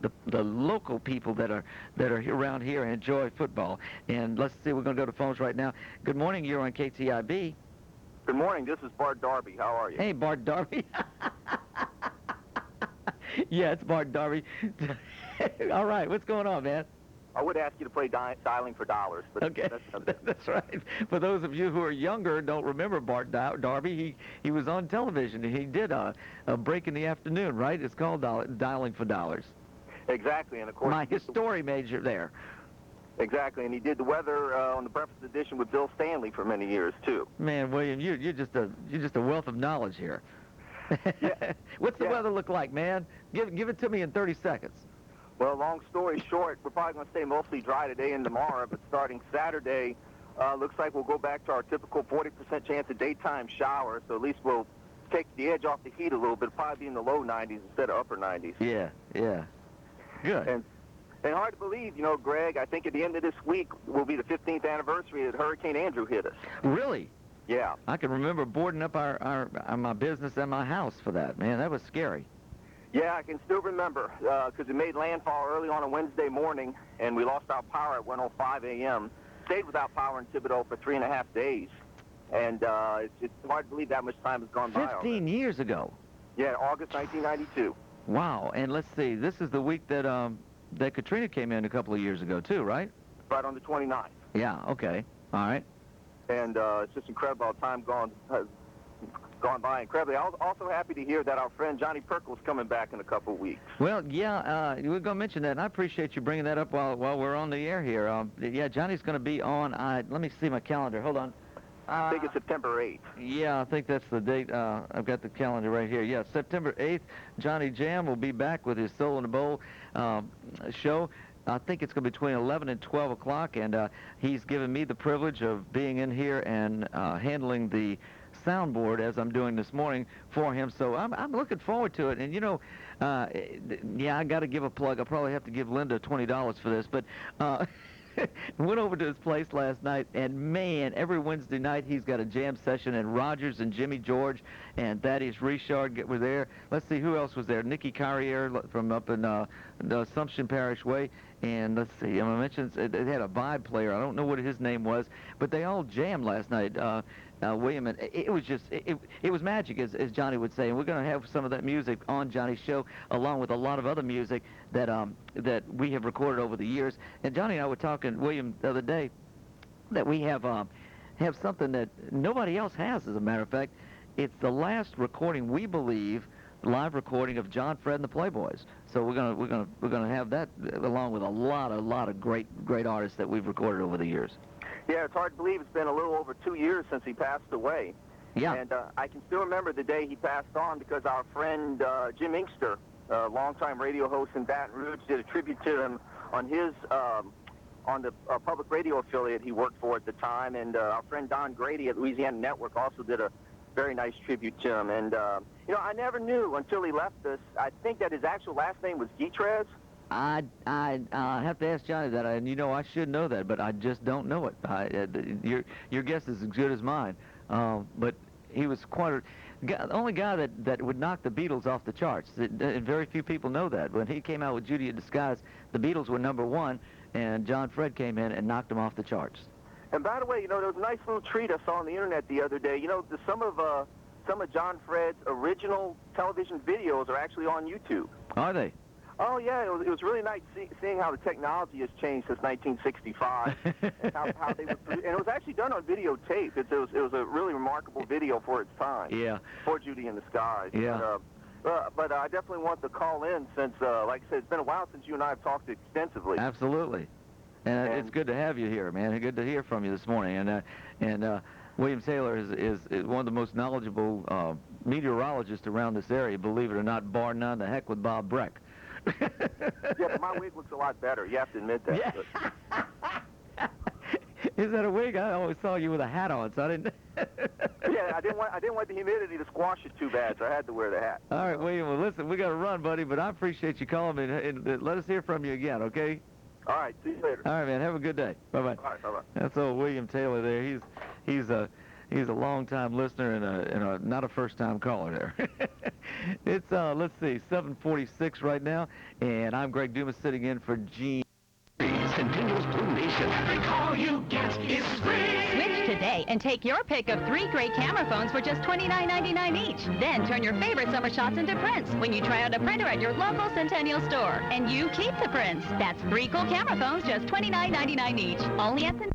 people, the local people that are around here and enjoy football. And let's see, we're going to go to phones right now. Good morning. You're on KTIB. Good morning. This is Bart Darby. How are you? Hey, Bart Darby. Yeah, it's Bart Darby. All right, what's going on, man? I would ask you to play Dialing for Dollars, but okay, that's right. For those of you who are younger and don't remember Bart Darby, he was on television. He did a break in the afternoon, right? It's called Dialing for Dollars. Exactly, and of course... My history major there. Exactly, and he did the weather on the breakfast edition with Bill Stanley for many years, too. Man, William, you're just a wealth of knowledge here. Yeah. What's the weather look like, man? Give it to me in 30 seconds. Well, long story short, we're probably going to stay mostly dry today and tomorrow, but starting Saturday, looks like we'll go back to our typical 40% chance of daytime showers, so at least we'll take the edge off the heat a little bit, probably be in the low 90s instead of upper 90s. Yeah. Good. And hard to believe, Greg, I think at the end of this week will be the 15th anniversary that Hurricane Andrew hit us. Really? Yeah. I can remember boarding up my business and my house for that, man. That was scary. Yeah, I can still remember, because it made landfall early on a Wednesday morning, and we lost our power at 1:05 a.m. Stayed without power in Thibodeau for 3.5 days. And it's hard to believe that much time has gone by. 15 years ago. Yeah, August 1992. Wow. And let's see, this is the week that that Katrina came in a couple of years ago, too, right? Right on the 29th. Yeah, okay. All right. And it's just incredible how time has gone by incredibly. I was also happy to hear that our friend Johnny Perkle's coming back in a couple of weeks. Well, yeah, we're going to mention that, and I appreciate you bringing that up while we're on the air here. Yeah, Johnny's going to be on, let me see my calendar. Hold on. I think it's September 8th. Yeah, I think that's the date. I've got the calendar right here. Yeah, September 8th, Johnny Jam will be back with his Soul in the Bowl show. I think it's going to be between 11 and 12 o'clock, and he's given me the privilege of being in here and handling the soundboard as I'm doing this morning for him. So I'm looking forward to it. And, yeah, I got to give a plug. I'll probably have to give Linda $20 for this, but... went over to his place last night, and man, every Wednesday night he's got a jam session, and Rogers and Jimmy George and Thaddeus Richard were there. Let's see, who else was there? Nikki Carrier from up in the Assumption Parish Way, and let's see, I mentioned it had a vibe player. I don't know what his name was, but they all jammed last night. William, and it was just, it was magic, as Johnny would say, and we're going to have some of that music on Johnny's show, along with a lot of other music that that we have recorded over the years. And Johnny and I were talking, William, the other day, that we have something that nobody else has, as a matter of fact. It's the last recording, we believe, live recording of John, Fred, and the Playboys. So we're gonna have that along with a lot of great artists that we've recorded over the years. Yeah, it's hard to believe it's been a little over 2 years since he passed away. Yeah. And I can still remember the day he passed on because our friend Jim Inkster, longtime radio host in Baton Rouge, did a tribute to him on his on the public radio affiliate he worked for at the time. And our friend Don Grady at Louisiana Network also did a very nice tribute to him. And, I never knew until he left us. I think that his actual last name was Guitrez. I have to ask Johnny that, and I should know that, but I just don't know it. Your guess is as good as mine. But he was the only guy that would knock the Beatles off the charts. And very few people know that. When he came out with Judy in Disguise, the Beatles were #1, and John Fred came in and knocked them off the charts. And by the way, there was a nice little treat I saw on the internet the other day. Some of John Fred's original television videos are actually on YouTube. Are they? Oh, yeah, it was really nice seeing how the technology has changed since 1965, and how they would produce. And it was actually done on videotape. It was a really remarkable video for its time. Yeah. For Judy in the Skies. Yeah. But I definitely want to call in since, like I said, it's been a while since you and I have talked extensively. Absolutely. And it's good to have you here, man. Good to hear from you this morning. And William Taylor is one of the most knowledgeable meteorologists around this area, believe it or not, bar none. The heck with Bob Breck. Yeah, but my wig looks a lot better. You have to admit that. Yeah. Is that a wig? I always saw you with a hat on, so I didn't. Yeah, I didn't want the humidity to squash it too bad, so I had to wear the hat. All right, William. Well, listen, we got to run, buddy, but I appreciate you calling me, and let us hear from you again, okay? All right, see you later. All right, man. Have a good day. Bye-bye. All right, bye-bye. That's old William Taylor there. He's He's a long-time listener and a not a first-time caller there. It's, let's see, 7:46 right now, and I'm Greg Dumas sitting in for Gene. Continuous Blue Nation. Every call you get is free. Switch today and take your pick of 3 great camera phones for just $29.99 each. Then turn your favorite summer shots into prints when you try out a printer at your local Centennial store. And you keep the prints. That's 3 cool camera phones, just $29.99 each. Only at Centennial.